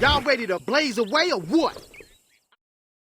Y'all ready to blaze away or what?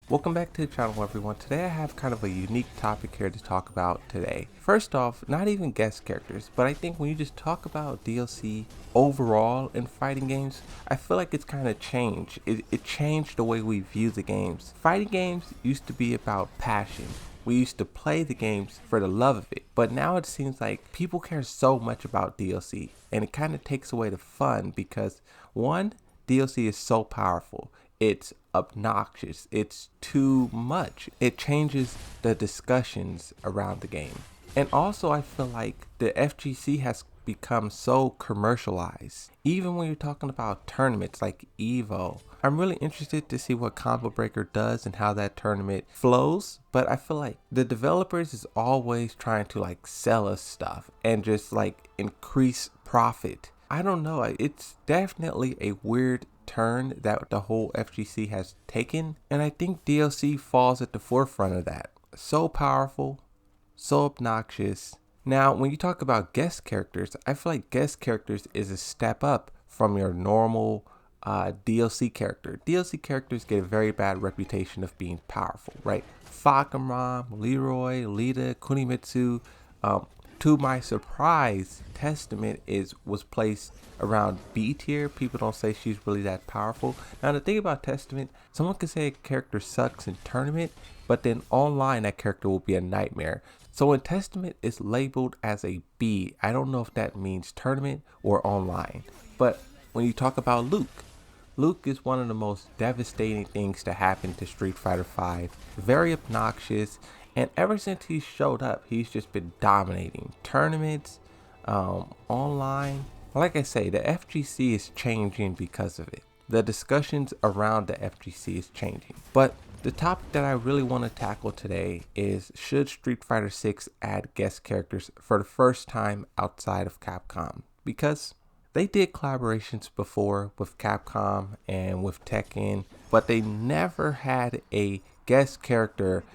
Welcome back to the channel, everyone. Today I have kind of a unique topic here to talk about today. First off, not even guest characters, but I think when you just talk about DLC overall in fighting games, I feel like it's kind of changed. It changed the way we view the games. Fighting games used to be about passion. We used to play the games for the love of it, but now it seems like people care so much about DLC, and it kind of takes away the fun because one, DLC is so powerful. It's obnoxious. It's too much. It changes the discussions around the game. And also, I feel like the FGC has become so commercialized. Even when you're talking about tournaments like Evo, I'm really interested to see what Combo Breaker does and how that tournament flows. But I feel like the developers is always trying to like sell us stuff and just like increase profit. I don't know. It's definitely a weird turn that the whole FGC has taken, and I think DLC falls at the forefront of that. So powerful, so obnoxious. Now, when you talk about guest characters, I feel like guest characters is a step up from your normal DLC character. DLC characters get a very bad reputation of being powerful, right? Fakaram, Leroy, Lita, Kunimitsu. To my surprise, Testament was placed around B tier. People don't say she's really that powerful. Now the thing about Testament, someone could say a character sucks in tournament, but then online that character will be a nightmare. So when Testament is labeled as a B, I don't know if that means tournament or online. But when you talk about Luke is one of the most devastating things to happen to Street Fighter V. Very obnoxious, and ever since he showed up, he's just been dominating tournaments, online. Like I say, the FGC is changing because of it. The discussions around the FGC is changing. But the topic that I really want to tackle today is, should Street Fighter 6 add guest characters for the first time outside of Capcom? Because they did collaborations before with Capcom and with Tekken, but they never had a guest character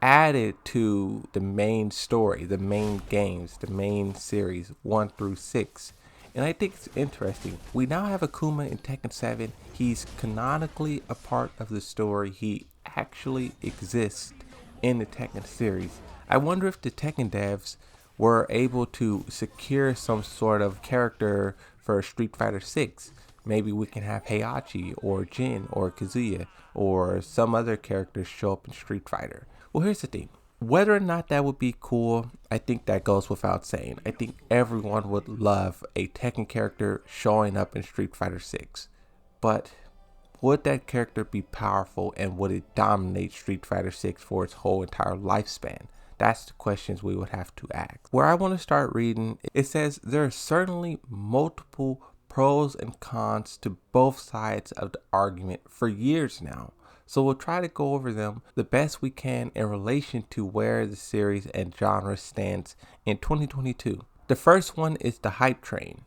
added to the main story, the main games, the main series 1 through 6. And I think it's interesting. We now have Akuma in Tekken 7. He's canonically a part of the story. He actually exists in the Tekken series. I wonder if the Tekken devs were able to secure some sort of character for Street Fighter 6. Maybe we can have Heihachi or Jin or Kazuya or some other characters show up in Street Fighter. Well, here's the thing. Whether or not that would be cool, I think that goes without saying. I think everyone would love a Tekken character showing up in Street Fighter 6. But would that character be powerful, and would it dominate Street Fighter 6 for its whole entire lifespan? That's the questions we would have to ask. Where I want to start reading, it says there are certainly multiple pros and cons to both sides of the argument for years now. So we'll try to go over them the best we can in relation to where the series and genre stands in 2022. The first one is the hype train.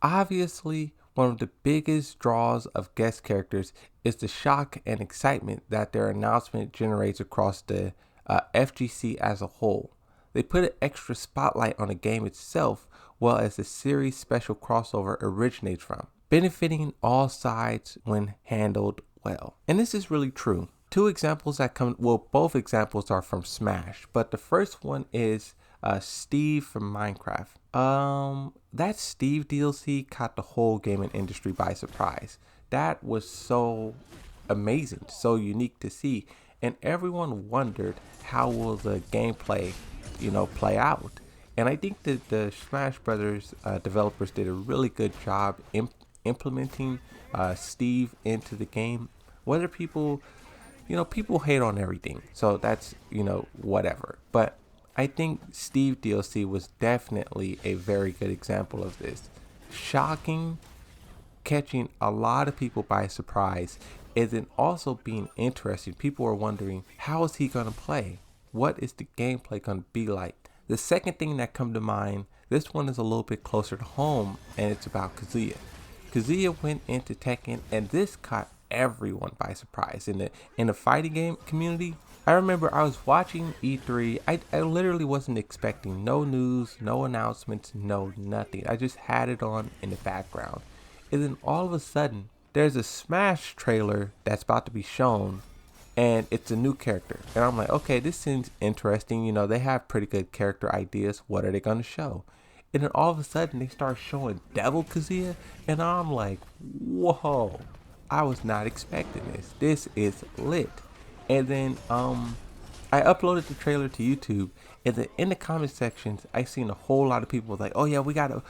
Obviously, one of the biggest draws of guest characters is the shock and excitement that their announcement generates across the FGC as a whole. They put an extra spotlight on the game itself, well as the series special crossover originates from, benefiting all sides when handled well. And this is really true. Two examples that both examples are from Smash, but the first one is Steve from Minecraft. That Steve DLC caught the whole gaming industry by surprise. That was so amazing, so unique to see, and everyone wondered how will the gameplay, play out. And I think that the Smash Brothers developers did a really good job implementing Steve into the game. Whether people hate on everything, so that's whatever, but I think Steve DLC was definitely a very good example of this. Shocking, catching a lot of people by surprise, and then also being interesting. People are wondering, how is he gonna play? What is the gameplay gonna be like? The second thing that come to mind, this one is a little bit closer to home, and it's about Kazuya. Kazuya went into Tekken, and this caught everyone by surprise in the fighting game community. I remember I was watching E3. I literally wasn't expecting no news, no announcements, no nothing. I just had it on in the background, and then all of a sudden there's a Smash trailer that's about to be shown, and it's a new character. And I'm like, okay, this seems interesting. You know, they have pretty good character ideas. What are they going to show? And then all of a sudden, they start showing Devil Kazuya, and I'm like, whoa, I was not expecting this. This is lit. And then I uploaded the trailer to YouTube, and then in the comment sections, I seen a whole lot of people like, "Oh yeah, we gotta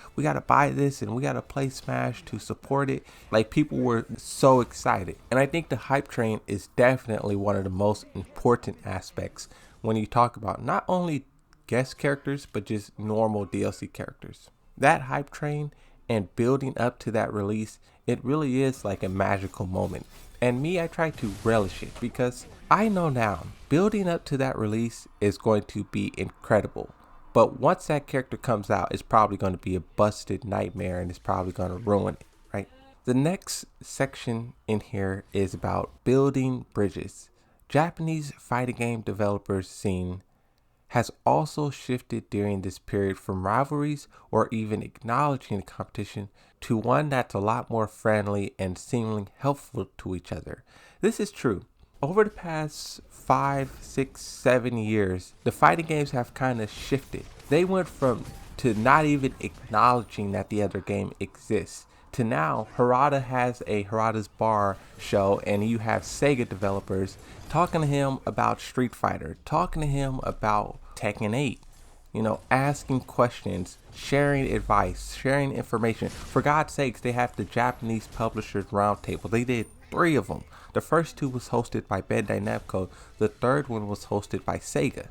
buy this, and we gotta play Smash to support it." Like, people were so excited, and I think the hype train is definitely one of the most important aspects when you talk about not only guest characters but just normal DLC characters. That hype train and building up to that release, it really is like a magical moment. And me, I try to relish it because I know now building up to that release is going to be incredible. But once that character comes out, it's probably going to be a busted nightmare and it's probably going to ruin it, right? The next section in here is about building bridges. Japanese fighting game developers scene has also shifted during this period from rivalries or even acknowledging the competition to one that's a lot more friendly and seemingly helpful to each other. This is true. Over the past 5, 6, 7 years, the fighting games have kind of shifted. They went from to not even acknowledging that the other game exists to now Harada has a Harada's Bar show, and you have Sega developers talking to him about Street Fighter, talking to him about Tekken 8, you know, asking questions, sharing advice, sharing information. For God's sakes, they have the Japanese Publishers Roundtable. They did 3 of them. The first 2 was hosted by Bandai Namco. The third one was hosted by Sega.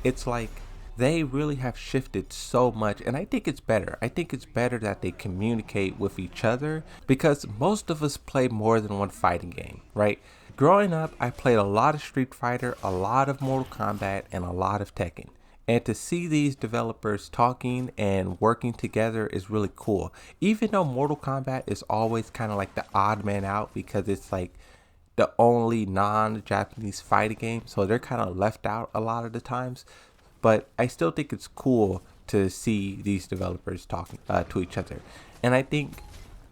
It's like they really have shifted so much, and I think it's better. I think it's better that they communicate with each other because most of us play more than one fighting game, right? Growing up, I played a lot of Street Fighter, a lot of Mortal Kombat, and a lot of Tekken. And to see these developers talking and working together is really cool. Even though Mortal Kombat is always kind of like the odd man out because it's like the only non-Japanese fighting game, so they're kind of left out a lot of the times. But I still think it's cool to see these developers talking to each other. And I think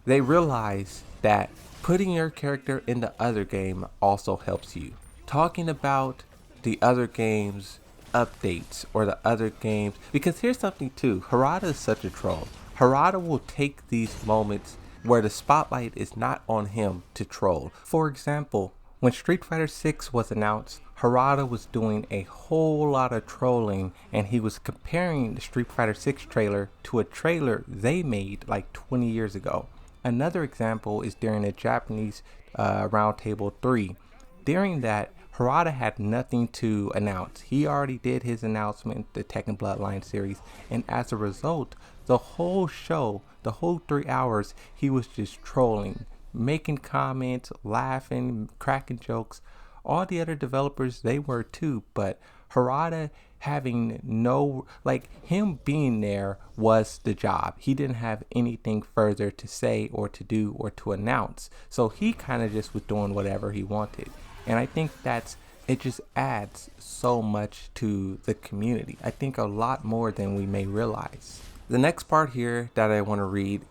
they realize that putting your character in the other game also helps you. Talking about the other game's updates or the other games. Because here's something too. Harada is such a troll. Harada will take these moments where the spotlight is not on him to troll. For example, when Street Fighter 6 was announced, Harada was doing a whole lot of trolling, and he was comparing the Street Fighter 6 trailer to a trailer they made like 20 years ago. Another example is during the Japanese Roundtable 3. During that, Harada had nothing to announce. He already did his announcement, the Tekken Bloodline series, and as a result, the whole show, the whole 3 hours, he was just trolling, making comments, laughing, cracking jokes. All the other developers, they were too, but Harada having no, like, him being there was the job. He didn't have anything further to say or to do or to announce. So he kind of just was doing whatever he wanted. And I think it just adds so much to the community. I think a lot more than we may realize. The next part here that I want to read,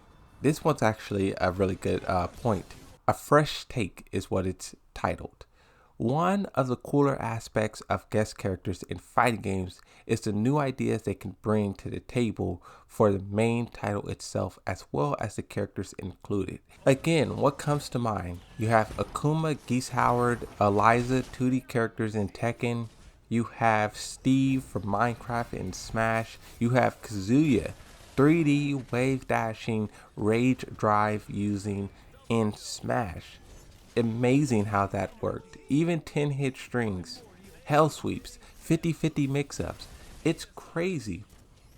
this one's actually a really good point. A fresh take is what it's titled. One of the cooler aspects of guest characters in fighting games is the new ideas they can bring to the table for the main title itself as well as the characters included. Again, what comes to mind? You have Akuma, Geese Howard, Eliza, 2D characters in Tekken. You have Steve from Minecraft and Smash. You have Kazuya, 3D wave dashing, rage drive using in Smash. Amazing how that worked. Even 10-hit strings, hell sweeps, 50-50 mix-ups. It's crazy.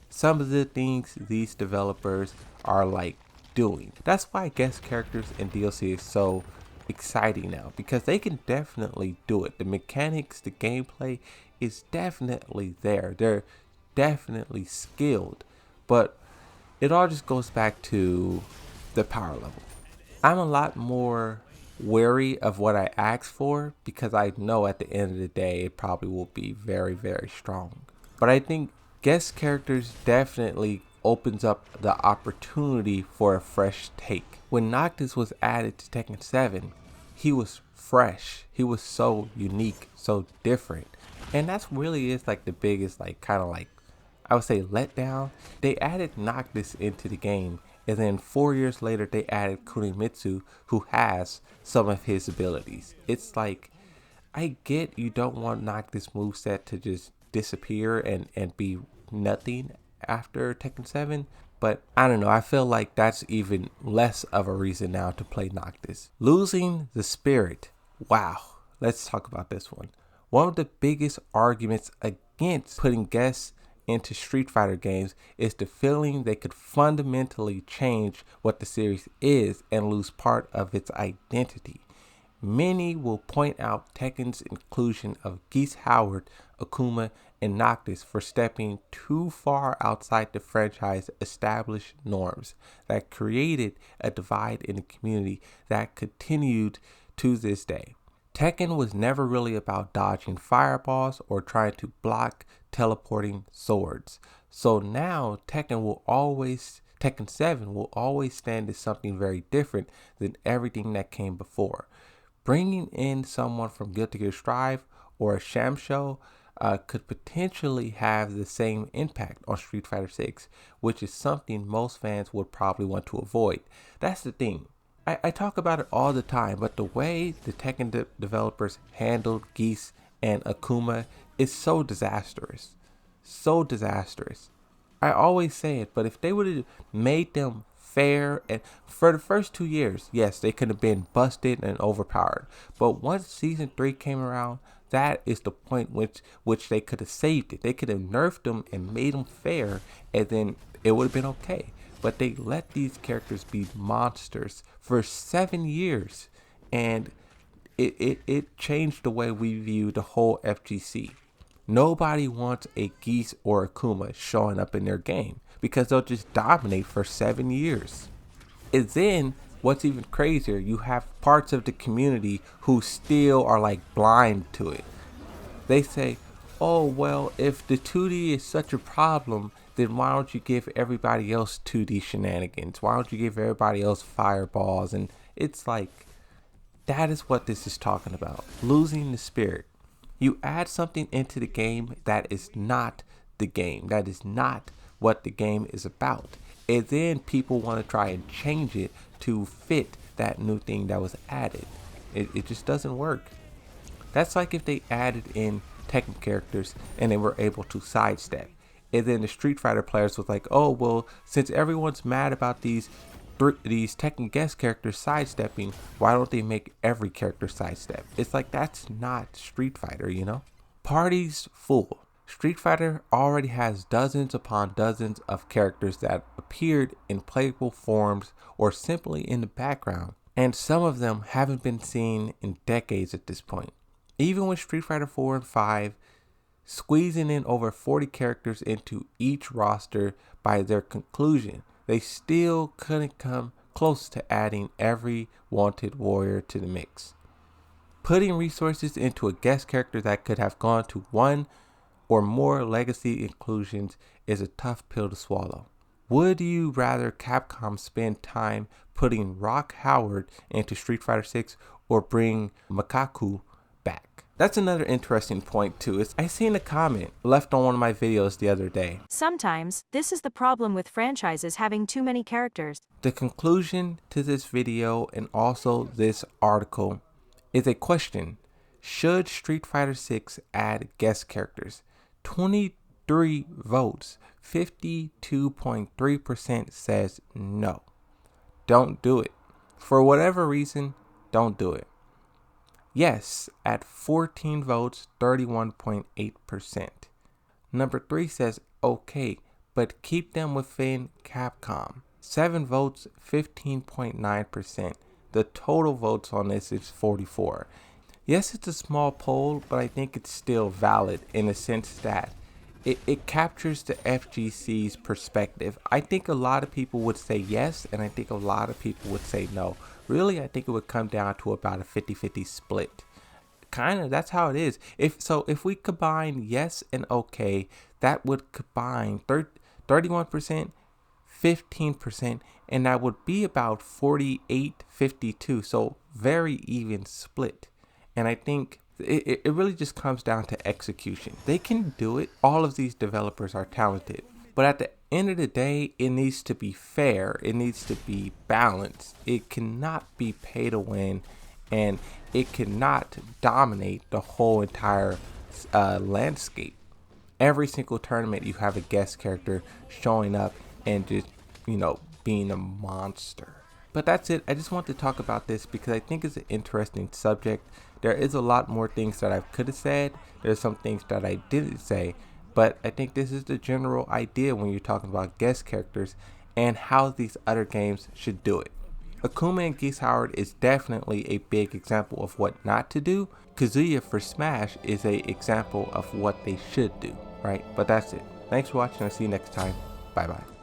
Some of the things these developers are like doing. That's why guest characters in DLC is so exciting now, because they can definitely do it. The mechanics, the gameplay is definitely there. They're definitely skilled, but it all just goes back to the power level. I'm a lot more wary of what I ask for because I know at the end of the day it probably will be very, very strong. But I think guest characters definitely opens up the opportunity for a fresh take. When Noctis was added to Tekken 7, he was fresh. He was so unique, so different. And that's really is like the biggest kind of I would say letdown. They added Noctis into the game, and then 4 years later they added Kunimitsu, who has some of his abilities. It's like, I get you don't want Noctis moveset to just disappear and be nothing after Tekken 7, but I don't know, I feel like that's even less of a reason now to play Noctis. Losing the spirit. Wow, let's talk about this one. One of the biggest arguments against putting guests into Street Fighter games is the feeling they could fundamentally change what the series is and lose part of its identity. Many will point out Tekken's inclusion of Geese Howard, Akuma, and Noctis for stepping too far outside the franchise's established norms that created a divide in the community that continued to this day. Tekken was never really about dodging fireballs or trying to block teleporting swords. So now Tekken 7 will always stand as something very different than everything that came before. Bringing in someone from Guilty Gear Strive or a Sham Show could potentially have the same impact on Street Fighter 6, which is something most fans would probably want to avoid. That's the thing. I talk about it all the time, but the way the Tekken developers handled Geese and Akuma is so disastrous. So disastrous. I always say it, but if they would have made them fair, and for the first 2 years, yes, they could have been busted and overpowered. But once season 3 came around, that is the point which they could have saved it. They could have nerfed them and made them fair, and then it would have been okay. But they let these characters be monsters for 7 years, and it changed the way we view the whole FGC. Nobody wants a Geese or a Akuma showing up in their game because they'll just dominate for 7 years. And then what's even crazier, you have parts of the community who still are blind to it. They say, oh, well, if the 2D is such a problem, then why don't you give everybody else 2D shenanigans? Why don't you give everybody else fireballs? And it's like, that is what this is talking about. Losing the spirit. You add something into the game that is not the game. That is not what the game is about. And then people want to try and change it to fit that new thing that was added. It just doesn't work. That's like if they added in Tekken characters and they were able to sidestep. And then the Street Fighter players was like, oh, well, since everyone's mad about these Tekken guest characters sidestepping, why don't they make every character sidestep? It's like, that's not Street Fighter, you know? Parties full. Street Fighter already has dozens upon dozens of characters that appeared in playable forms or simply in the background, and some of them haven't been seen in decades at this point. Even with Street Fighter 4 and 5, squeezing in over 40 characters into each roster by their conclusion, they still couldn't come close to adding every wanted warrior to the mix. Putting resources into a guest character that could have gone to one or more legacy inclusions is a tough pill to swallow. Would you rather Capcom spend time putting Rock Howard into Street Fighter 6 or bring Makaku back? That's another interesting point too. I seen a comment left on one of my videos the other day. Sometimes, this is the problem with franchises having too many characters. The conclusion to this video and also this article is a question. Should Street Fighter 6 add guest characters? 23 votes, 52.3% says no. Don't do it. For whatever reason, don't do it. Yes, at 14 votes, 31.8%. Number 3 says okay, but keep them within Capcom. 7 votes, 15.9%. The total votes on this is 44. Yes, it's a small poll, but I think it's still valid in the sense that it captures the FGC's perspective. I think a lot of people would say yes, and I think a lot of people would say no. Really, I think it would come down to about a 50-50 split. Kind of, that's how it is. If we combine yes and okay, that would combine 31% 15%, and that would be about 48-52, so very even split. And I think it really just comes down to execution. They can do it. All of these developers are talented, but at the end of the day, it needs to be fair. It needs to be balanced. It cannot be pay to win, and it cannot dominate the whole entire landscape. Every single tournament, you have a guest character showing up and just, being a monster. But that's it. I just want to talk about this because I think it's an interesting subject. There is a lot more things that I could have said. There's some things that I didn't say. But I think this is the general idea when you're talking about guest characters and how these other games should do it. Akuma and Geese Howard is definitely a big example of what not to do. Kazuya for Smash is an example of what they should do, right? But that's it. Thanks for watching. I'll see you next time. Bye bye.